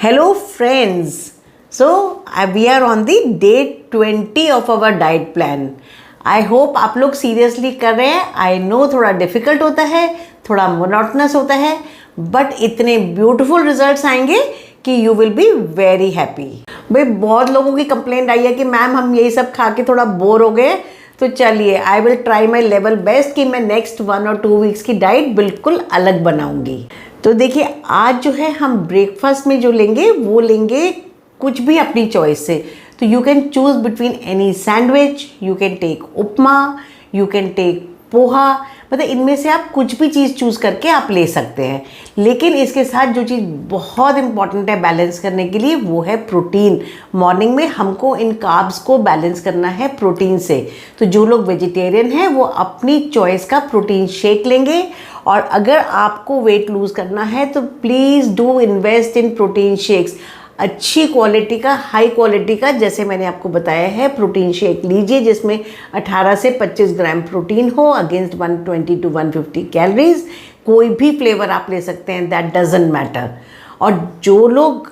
Hello friends, so we are on the day 20 of our diet plan. I hope आप लोग seriously कर रहे हैं. I know थोड़ा डिफ़िकल्ट होता है, थोड़ा मोनोटनस होता है, बट इतने ब्यूटीफुल रिजल्ट्स आएंगे कि you will be very happy. भाई बहुत लोगों की कंप्लेंट आई है कि मैम हम यही सब खा के थोड़ा बोर हो गए. तो चलिए I will try my level best कि मैं नेक्स्ट 1 और 2 वीक्स की डाइट बिल्कुल अलग बनाऊंगी. तो देखिए आज जो है हम ब्रेकफास्ट में जो लेंगे वो लेंगे कुछ भी अपनी चॉइस से. तो you can choose between any sandwich, you can take upma, you can take poha, मतलब इनमें से आप कुछ भी चीज़ चूज़ करके आप ले सकते हैं. लेकिन इसके साथ जो चीज़ बहुत इंपॉर्टेंट है बैलेंस करने के लिए वो है प्रोटीन. मॉर्निंग में हमको इन कार्ब्स को बैलेंस करना है प्रोटीन से. तो जो लोग वेजिटेरियन हैं वो अपनी चॉइस का प्रोटीन शेक लेंगे. और अगर आपको वेट लूज़ करना है तो please do invest in protein shakes. अच्छी क्वालिटी का, हाई क्वालिटी का, जैसे मैंने आपको बताया है, प्रोटीन शेक लीजिए जिसमें 18 से 25 ग्राम प्रोटीन हो अगेंस्ट 120 to 150 कैलोरीज. कोई भी फ्लेवर आप ले सकते हैं, दैट डजंट मैटर. और जो लोग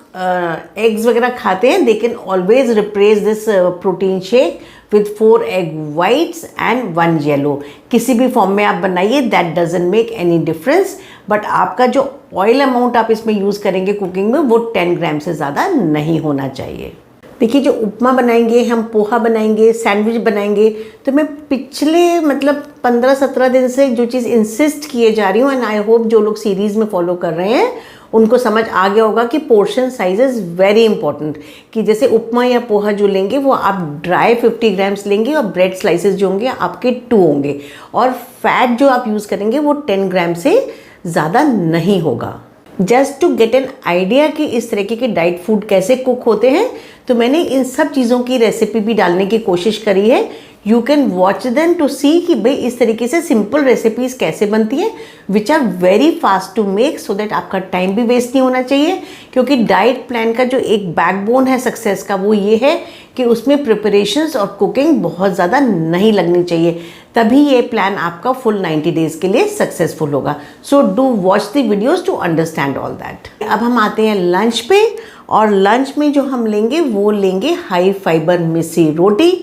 एग्स वगैरह खाते हैं they can always replace this protein shake with 4 egg whites and 1 yellow. किसी भी फॉर्म में आप बनाइए, that doesn't make any difference. But आपका जो ऑयल अमाउंट आप इसमें यूज़ करेंगे कुकिंग में वो 10 ग्राम से ज़्यादा नहीं होना चाहिए. देखिए जो उपमा बनाएंगे, हम पोहा बनाएंगे, सैंडविच बनाएंगे, तो मैं पिछले 15-17 दिन से जो चीज़ इंसिस्ट किए जा रही हूँ, एंड आई होप जो लोग सीरीज़ में फॉलो कर रहे हैं उनको समझ आ गया होगा कि portion size is very important. कि जैसे उपमा या पोहा जो लेंगे वो आप ड्राई 50 ग्राम्स लेंगे और ब्रेड स्लाइसेस जो होंगे आपके 2 होंगे. और फैट जो आप यूज़ करेंगे वो 10 ग्राम से ज़्यादा नहीं होगा. Just to get an idea कि इस तरीके के डाइट फूड कैसे कुक होते हैं, तो मैंने इन सब चीज़ों की रेसिपी भी डालने की कोशिश करी है. You can watch them to see कि भाई इस तरीके से सिंपल रेसिपीज़ कैसे बनती हैं which are very fast to make, so that आपका टाइम भी वेस्ट नहीं होना चाहिए. क्योंकि डाइट प्लान का जो एक बैकबोन है सक्सेस का वो ये है कि उसमें प्रिपरेशंस और कुकिंग बहुत ज़्यादा नहीं लगनी चाहिए. तभी ये प्लान आपका फुल 90 डेज़ के लिए सक्सेसफुल होगा. So do watch the videos to understand all that. अब हम आते हैं लंच पे. और लंच में जो हम लेंगे वो लेंगे हाई फाइबर मिस्सी रोटी.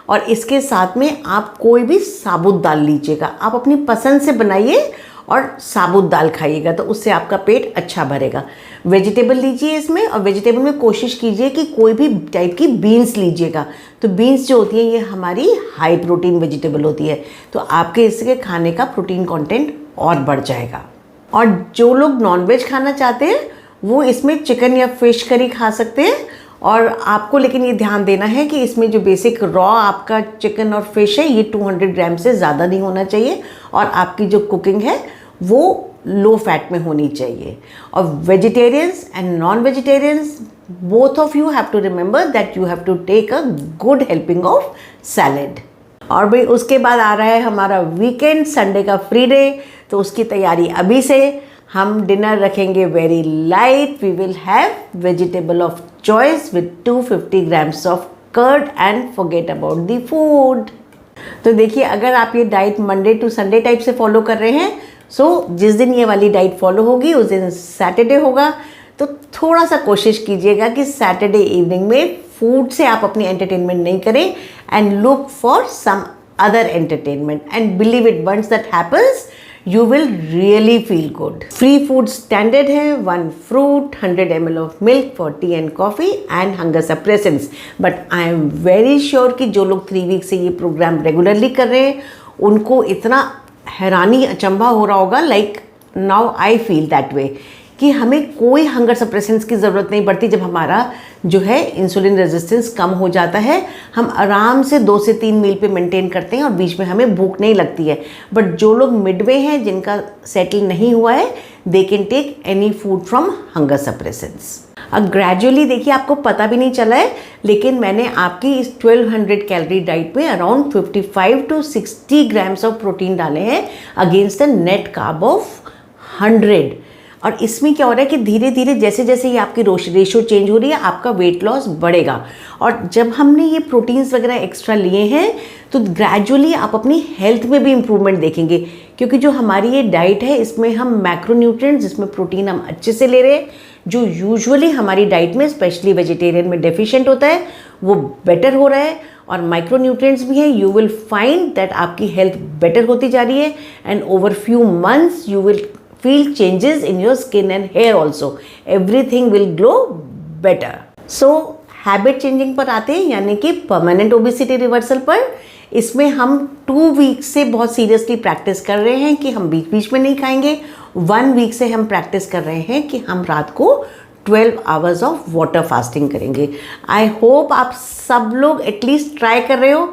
और इसके साथ में आप कोई भी साबुत दाल लीजिएगा. आप अपनी पसंद से बनाइए और साबुत दाल खाइएगा तो उससे आपका पेट अच्छा भरेगा. वेजिटेबल लीजिए इसमें, और वेजिटेबल में कोशिश कीजिए कि कोई भी टाइप की बीन्स लीजिएगा. तो बीन्स जो होती हैं ये हमारी हाई प्रोटीन वेजिटेबल होती है, तो आपके इसके खाने का प्रोटीन कंटेंट और बढ़ जाएगा. और जो लोग नॉनवेज खाना चाहते हैं वो इसमें चिकन या फिश करी खा सकते हैं. और आपको लेकिन ये ध्यान देना है कि इसमें जो बेसिक रॉ आपका चिकन और फिश है ये 200 ग्राम से ज़्यादा नहीं होना चाहिए. और आपकी जो कुकिंग है वो लो फैट में होनी चाहिए. और vegetarians and non vegetarians both of you have to remember that you have to take a good helping of salad. और भाई उसके बाद आ रहा है हमारा वीकेंड, संडे का फ्री डे. तो उसकी तैयारी अभी से. हम डिनर रखेंगे very light. We will have vegetable of choice with 250 grams of curd and forget about the food. तो देखिए अगर आप ये diet Monday to Sunday type से फॉलो कर रहे हैं, सो जिस दिन ये वाली डाइट फॉलो होगी उस दिन सैटरडे होगा. तो थोड़ा सा कोशिश कीजिएगा कि सैटरडे इवनिंग में फूड से आप अपनी एंटरटेनमेंट नहीं करें and look for some other entertainment. And believe it, once that happens you will really feel good. Free food standard है 1 fruit, 100 ml of milk for tea and coffee and hunger suppressants. But I am very sure कि जो लोग 3 week से ये programme regularly कर रहे हैं उनको इतना हैरानी अचंभा हो रहा होगा, like now I feel that way, कि हमें कोई हंगर सप्रेसेंट्स की ज़रूरत नहीं पड़ती. जब हमारा जो है इंसुलिन रेजिस्टेंस कम हो जाता है हम आराम से 2 से 3 मील पे मेंटेन करते हैं और बीच में हमें भूख नहीं लगती है. बट जो लोग मिडवे हैं, जिनका सेटल नहीं हुआ है, they can take any food from hunger suppressants. अब ग्रेजुअली देखिए आपको पता भी नहीं चला है, लेकिन मैंने आपकी इस 1200 कैलोरी डाइट में around 55 to 60 grams of protein डाले हैं against the net carb of 100. और इसमें क्या हो रहा है कि धीरे धीरे जैसे जैसे ये आपकी रेशो चेंज हो रही है, आपका वेट लॉस बढ़ेगा। और जब हमने ये प्रोटीन्स वगैरह एक्स्ट्रा लिए हैं तो ग्रेजुअली आप अपनी हेल्थ में भी इम्प्रूवमेंट देखेंगे, क्योंकि जो हमारी ये डाइट है इसमें हम मैक्रोन्यूट्रिएंट्स, जिसमें प्रोटीन हम अच्छे से ले रहे हैं, जो यूजुअली हमारी डाइट में स्पेशली वेजिटेरियन में डेफिशिएंट होता है, वो बेटर हो रहा है। और माइक्रोन्यूट्रिएंट्स भी हैं। यू विल फाइंड दैट आपकी हेल्थ बेटर होती जा रही है and over few months you will feel changes in your skin and hair also. Everything will glow better. So habit changing पर आते हैं, यानी कि परमानेंट ओबेसिटी रिवर्सल पर। इसमें हम 2 वीक से बहुत सीरियसली प्रैक्टिस कर रहे हैं कि हम बीच बीच में नहीं खाएंगे। 1 वीक से हम प्रैक्टिस कर रहे हैं कि हम रात को 12 आवर्स ऑफ वाटर फास्टिंग करेंगे। आई होप आप सब लोग एटलीस्ट ट्राई कर रहे हो।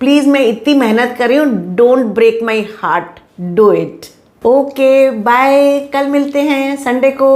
प्लीज़, मैं इतनी मेहनत कर रही हूँ, don't break my heart, do it. Okay bye, कल मिलते हैं संडे को।